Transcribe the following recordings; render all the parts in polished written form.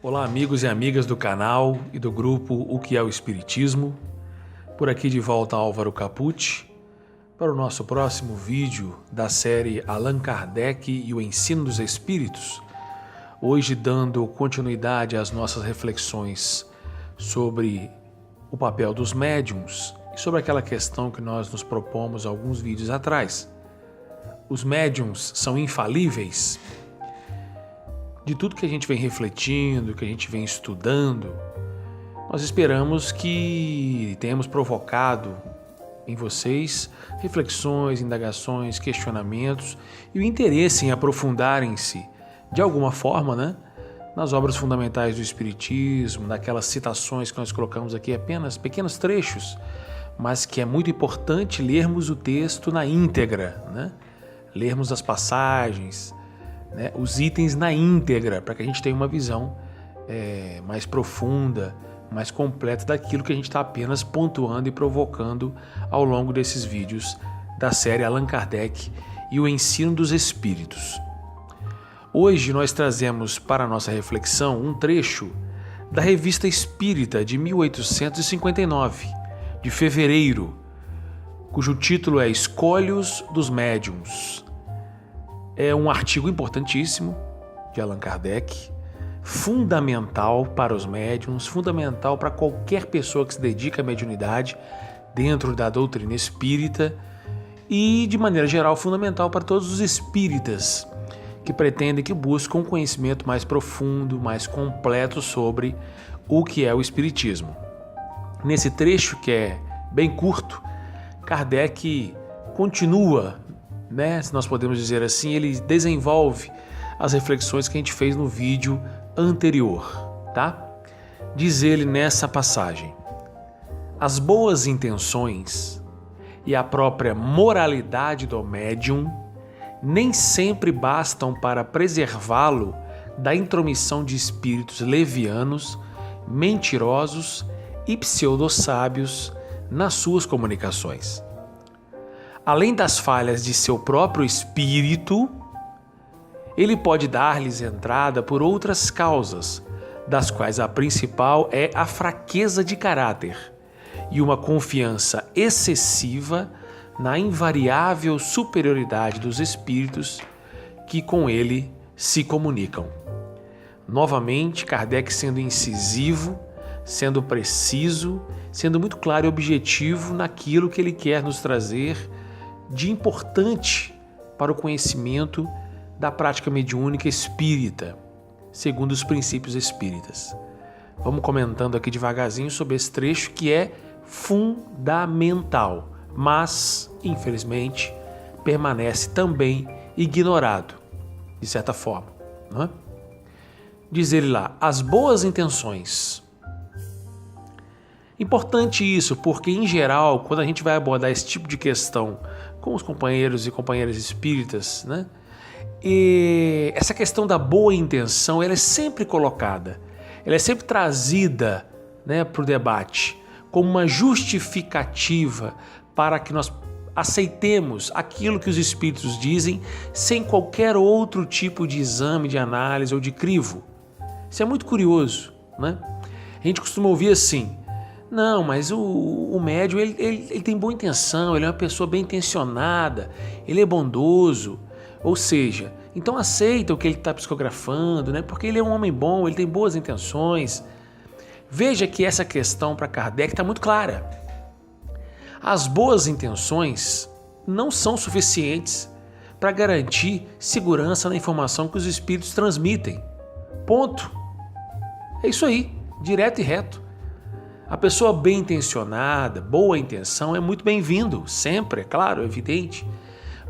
Olá, amigos e amigas do canal e do grupo O que é o Espiritismo. Por aqui de volta Álvaro Capucci para o nosso próximo vídeo da série Allan Kardec e o Ensino dos Espíritos. Hoje dando continuidade às nossas reflexões sobre o papel dos médiuns e sobre aquela questão que nós nos propomos alguns vídeos atrás. Os médiuns são infalíveis? De tudo que a gente vem refletindo, que a gente vem estudando, nós esperamos que tenhamos provocado em vocês reflexões, indagações, questionamentos e o interesse em aprofundarem-se de alguma forma, nas obras fundamentais do Espiritismo, naquelas citações que nós colocamos aqui, apenas pequenos trechos, mas que é muito importante lermos o texto na íntegra, lermos as passagens, os itens na íntegra, para que a gente tenha uma visão mais profunda, mais completa daquilo que a gente está apenas pontuando e provocando ao longo desses vídeos da série Allan Kardec e o Ensino dos Espíritos. Hoje nós trazemos para a nossa reflexão um trecho da Revista Espírita de 1859, de fevereiro, cujo título é Escolhos dos Médiuns. É um artigo importantíssimo de Allan Kardec, fundamental para os médiuns, fundamental para qualquer pessoa que se dedica à mediunidade dentro da doutrina espírita e, de maneira geral, fundamental para todos os espíritas que pretendem, que buscam um conhecimento mais profundo, mais completo sobre o que é o espiritismo. Nesse trecho, que é bem curto, Kardec continua, se nós podemos dizer assim, ele desenvolve as reflexões que a gente fez no vídeo anterior, tá? Diz ele nessa passagem: as boas intenções e a própria moralidade do médium nem sempre bastam para preservá-lo da intromissão de espíritos levianos, mentirosos e pseudo-sábios nas suas comunicações. Além das falhas de seu próprio espírito, ele pode dar-lhes entrada por outras causas, das quais a principal é a fraqueza de caráter e uma confiança excessiva na invariável superioridade dos espíritos que com ele se comunicam. Novamente, Kardec sendo incisivo, sendo preciso, sendo muito claro e objetivo naquilo que ele quer nos trazer de importante para o conhecimento da prática mediúnica espírita, segundo os princípios espíritas. Vamos comentando aqui devagarzinho sobre esse trecho que é fundamental, mas, infelizmente, permanece também ignorado, de certa forma. Diz ele lá, as boas intenções. Importante isso, porque em geral, quando a gente vai abordar esse tipo de questão com os companheiros e companheiras espíritas, e essa questão da boa intenção, ela é sempre colocada, ela é sempre trazida para o debate como uma justificativa para que nós aceitemos aquilo que os espíritos dizem sem qualquer outro tipo de exame, de análise ou de crivo. Isso é muito curioso, A gente costuma ouvir assim: não, mas o médium ele tem boa intenção, ele é uma pessoa bem intencionada, ele é bondoso, ou seja, então aceita o que ele está psicografando, porque ele é um homem bom, ele tem boas intenções. Veja que essa questão para Kardec está muito clara. As boas intenções não são suficientes para garantir segurança na informação que os espíritos transmitem. Ponto. É isso aí, direto e reto. A pessoa bem intencionada, boa intenção é muito bem-vindo, sempre, é claro, é evidente.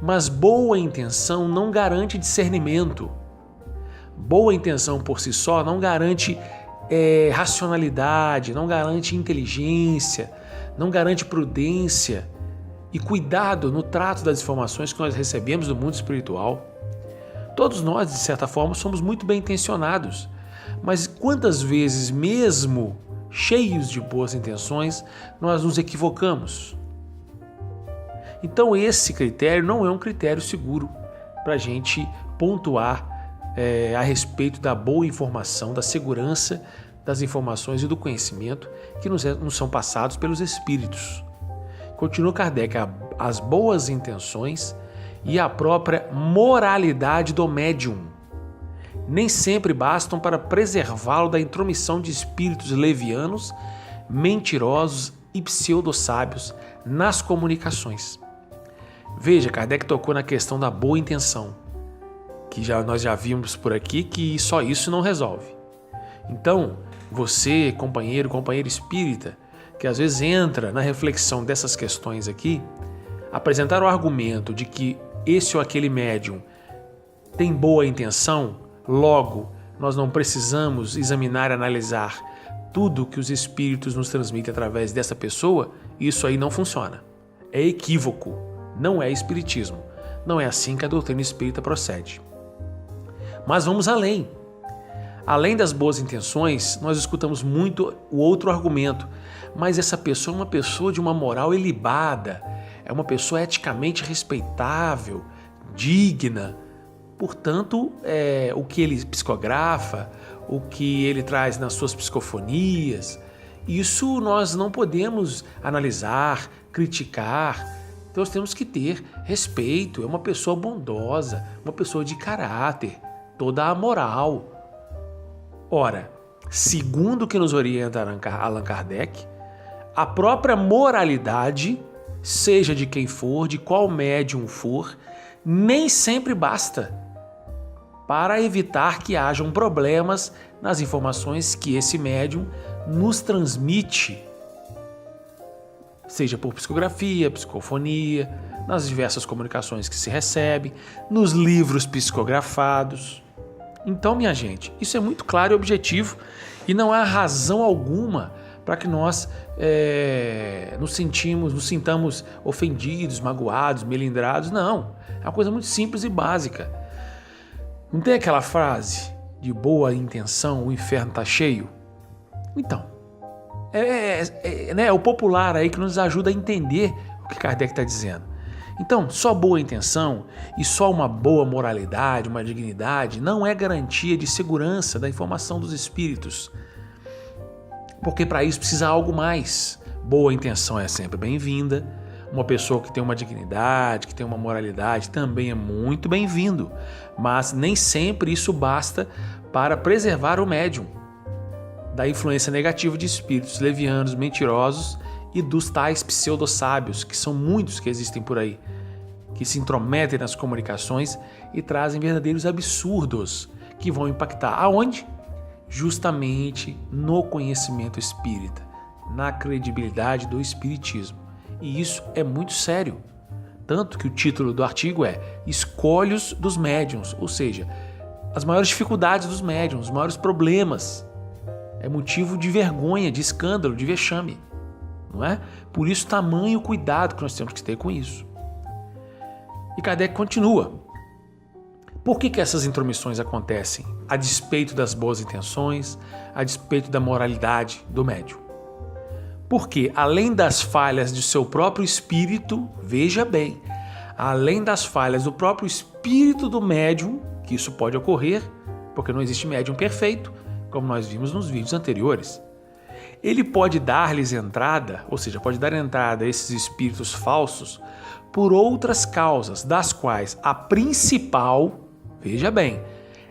Mas boa intenção não garante discernimento. Boa intenção por si só não garante racionalidade, não garante inteligência, não garante prudência e cuidado no trato das informações que nós recebemos do mundo espiritual. Todos nós, de certa forma, somos muito bem intencionados, mas quantas vezes, mesmo cheios de boas intenções, nós nos equivocamos? Então esse critério não é um critério seguro para a gente pontuar a respeito da boa informação, da segurança das informações e do conhecimento que nos são passados pelos espíritos. Continua Kardec, as boas intenções e a própria moralidade do médium nem sempre bastam para preservá-lo da intromissão de espíritos levianos, mentirosos e pseudo-sábios nas comunicações. Veja, Kardec tocou na questão da boa intenção, que nós já vimos por aqui que só isso não resolve. Então, você, companheira espírita, que às vezes entra na reflexão dessas questões aqui, apresentar o argumento de que esse ou aquele médium tem boa intenção, logo nós não precisamos examinar e analisar tudo que os espíritos nos transmitem através dessa pessoa, isso aí não funciona. É equívoco, não é espiritismo. Não é assim que a doutrina espírita procede. Mas vamos além. Além das boas intenções, nós escutamos muito o outro argumento. Mas essa pessoa é uma pessoa de uma moral ilibada, é uma pessoa eticamente respeitável, digna. Portanto, o que ele psicografa, o que ele traz nas suas psicofonias, isso nós não podemos analisar, criticar. Então nós temos que ter respeito, é uma pessoa bondosa, uma pessoa de caráter, toda a moral. Ora, segundo o que nos orienta Allan Kardec, a própria moralidade, seja de quem for, de qual médium for, nem sempre basta para evitar que hajam problemas nas informações que esse médium nos transmite, seja por psicografia, psicofonia, nas diversas comunicações que se recebe, nos livros psicografados. Então, minha gente, isso é muito claro e objetivo e não há razão alguma para que nós nos sintamos ofendidos, magoados, melindrados. Não, é uma coisa muito simples e básica. Não tem aquela frase de boa intenção, o inferno está cheio? Então, é o popular aí que nos ajuda a entender o que Kardec está dizendo. Então, só boa intenção e só uma boa moralidade, uma dignidade, não é garantia de segurança da informação dos espíritos. Porque para isso precisa algo mais. Boa intenção é sempre bem-vinda. Uma pessoa que tem uma dignidade, que tem uma moralidade, também é muito bem-vindo. Mas nem sempre isso basta para preservar o médium da influência negativa de espíritos levianos, mentirosos e dos tais pseudo-sábios, que são muitos que existem por aí, que se intrometem nas comunicações e trazem verdadeiros absurdos que vão impactar. Aonde? Justamente no conhecimento espírita, na credibilidade do espiritismo. E isso é muito sério. Tanto que o título do artigo é Escolhos dos Médiuns, ou seja, as maiores dificuldades dos médiuns, os maiores problemas. É motivo de vergonha, de escândalo, de vexame. Não é? Por isso, tamanho cuidado que nós temos que ter com isso. E Kardec continua. Por que essas intromissões acontecem? A despeito das boas intenções, a despeito da moralidade do médium. Porque, além das falhas de seu próprio espírito, veja bem, além das falhas do próprio espírito do médium, que isso pode ocorrer, porque não existe médium perfeito, como nós vimos nos vídeos anteriores, ele pode dar-lhes entrada, ou seja, pode dar entrada a esses espíritos falsos por outras causas, das quais a principal, veja bem,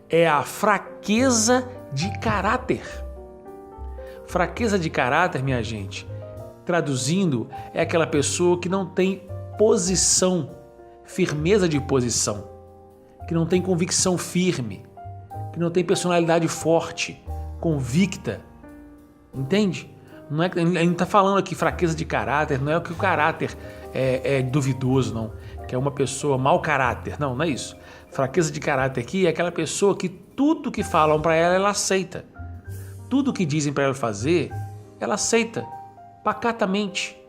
é a fraqueza de caráter. Fraqueza de caráter, minha gente, traduzindo, é aquela pessoa que não tem posição, firmeza de posição, que não tem convicção firme, que não tem personalidade forte, convicta. Entende? Não é, a gente não está falando aqui fraqueza de caráter, não é que o caráter é duvidoso, não. Que é uma pessoa mau caráter. Não, não é isso. Fraqueza de caráter aqui é aquela pessoa que tudo que falam para ela, ela aceita. Tudo que dizem para ela fazer, ela aceita pacatamente,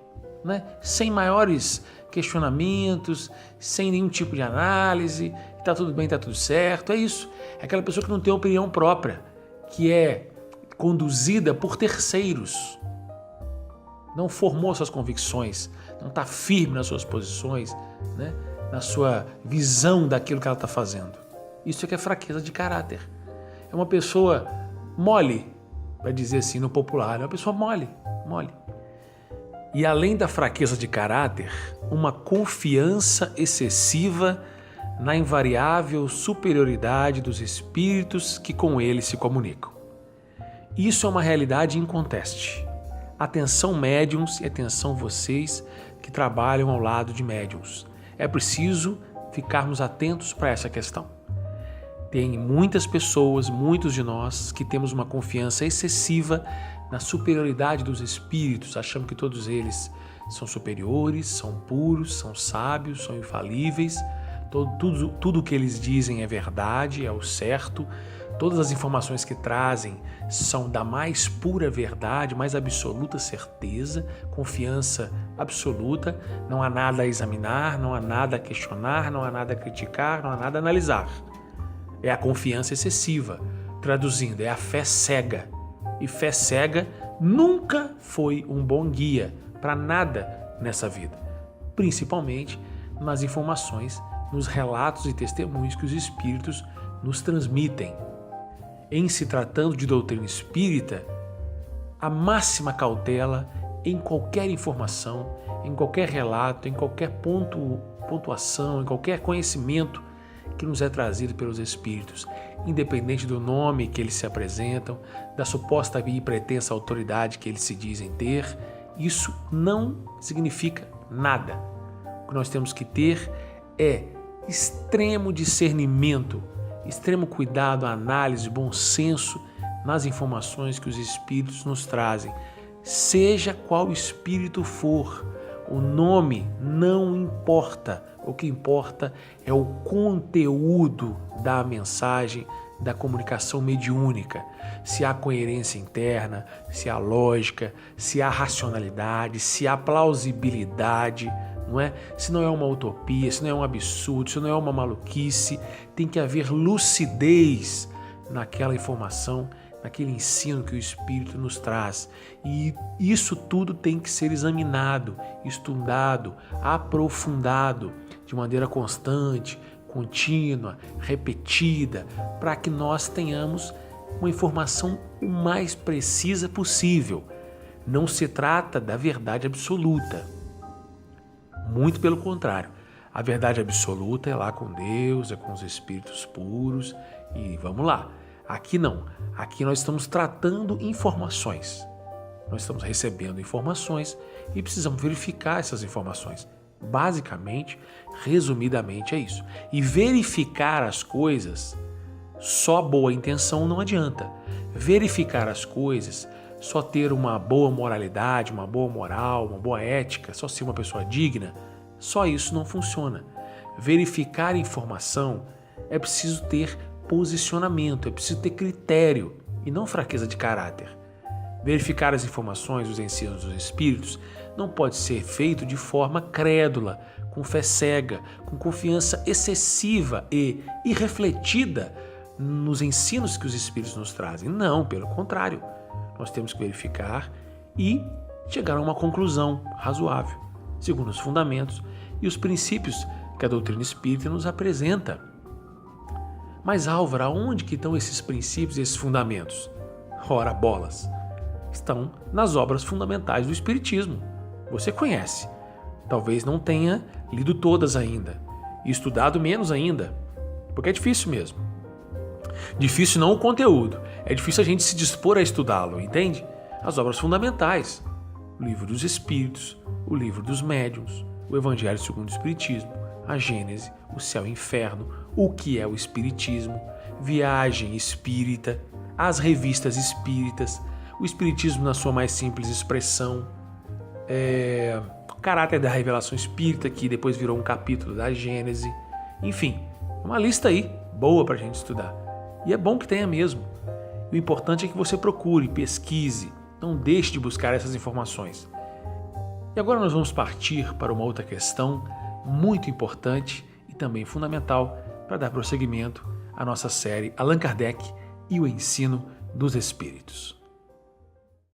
né? Sem maiores questionamentos, sem nenhum tipo de análise, está tudo bem, está tudo certo, é isso. É aquela pessoa que não tem opinião própria, que é conduzida por terceiros, não formou suas convicções, não está firme nas suas posições, né? Na sua visão daquilo que ela está fazendo. Isso é que é fraqueza de caráter. É uma pessoa mole, para dizer assim no popular, é uma pessoa mole. E além da fraqueza de caráter, uma confiança excessiva na invariável superioridade dos espíritos que com ele se comunicam. Isso é uma realidade inconteste. Atenção médiuns e atenção vocês que trabalham ao lado de médiuns. É preciso ficarmos atentos para essa questão. Tem muitas pessoas, muitos de nós, que temos uma confiança excessiva na superioridade dos espíritos, achando que todos eles são superiores, são puros, são sábios, são infalíveis, tudo o que eles dizem é verdade, é o certo, todas as informações que trazem são da mais pura verdade, mais absoluta certeza, confiança absoluta, não há nada a examinar, não há nada a questionar, não há nada a criticar, não há nada a analisar. É a confiança excessiva, traduzindo, é a fé cega. E fé cega nunca foi um bom guia para nada nessa vida, principalmente nas informações, nos relatos e testemunhos que os espíritos nos transmitem. Em se tratando de doutrina espírita, a máxima cautela em qualquer informação, em qualquer relato, em qualquer pontuação, em qualquer conhecimento que nos é trazido pelos espíritos, independente do nome que eles se apresentam, da suposta e pretensa autoridade que eles se dizem ter, isso não significa nada. O que nós temos que ter é extremo discernimento, extremo cuidado, análise, bom senso nas informações que os espíritos nos trazem. Seja qual espírito for, o nome não importa. O que importa é o conteúdo da mensagem, da comunicação mediúnica. Se há coerência interna, se há lógica, se há racionalidade, se há plausibilidade, não é? Se não é uma utopia, se não é um absurdo, se não é uma maluquice, tem que haver lucidez naquela informação, naquele ensino que o Espírito nos traz. E isso tudo tem que ser examinado, estudado, aprofundado, de maneira constante, contínua, repetida, para que nós tenhamos uma informação o mais precisa possível. Não se trata da verdade absoluta. Muito pelo contrário. A verdade absoluta é lá com Deus, é com os espíritos puros e vamos lá. Aqui não. Aqui nós estamos tratando informações. Nós estamos recebendo informações e precisamos verificar essas informações. Basicamente, resumidamente é isso. E verificar as coisas, só boa intenção não adianta. Verificar as coisas, só ter uma boa moralidade, uma boa moral, uma boa ética, só ser uma pessoa digna, só isso não funciona. Verificar informação é preciso ter posicionamento, é preciso ter critério e não fraqueza de caráter. Verificar as informações, os ensinos dos espíritos, não pode ser feito de forma crédula, com fé cega, com confiança excessiva e irrefletida nos ensinos que os espíritos nos trazem. Não, pelo contrário. Nós temos que verificar e chegar a uma conclusão razoável, segundo os fundamentos e os princípios que a doutrina espírita nos apresenta. Mas, Álvaro, aonde que estão esses princípios e esses fundamentos? Ora, bolas! Estão nas obras fundamentais do Espiritismo. Você conhece. Talvez não tenha lido todas ainda e estudado menos ainda, porque é difícil mesmo. Difícil não o conteúdo, é difícil a gente se dispor a estudá-lo, entende? As obras fundamentais, o Livro dos Espíritos, o Livro dos Médiuns, o Evangelho segundo o Espiritismo, a Gênese, o Céu e o Inferno, o que é o Espiritismo, Viagem Espírita, as revistas espíritas, o Espiritismo na sua mais simples expressão, o caráter da revelação espírita, que depois virou um capítulo da Gênese, enfim, uma lista aí boa para a gente estudar. E é bom que tenha mesmo. O importante é que você procure, pesquise, não deixe de buscar essas informações. E agora nós vamos partir para uma outra questão muito importante e também fundamental para dar prosseguimento à nossa série Allan Kardec e o Ensino dos Espíritos.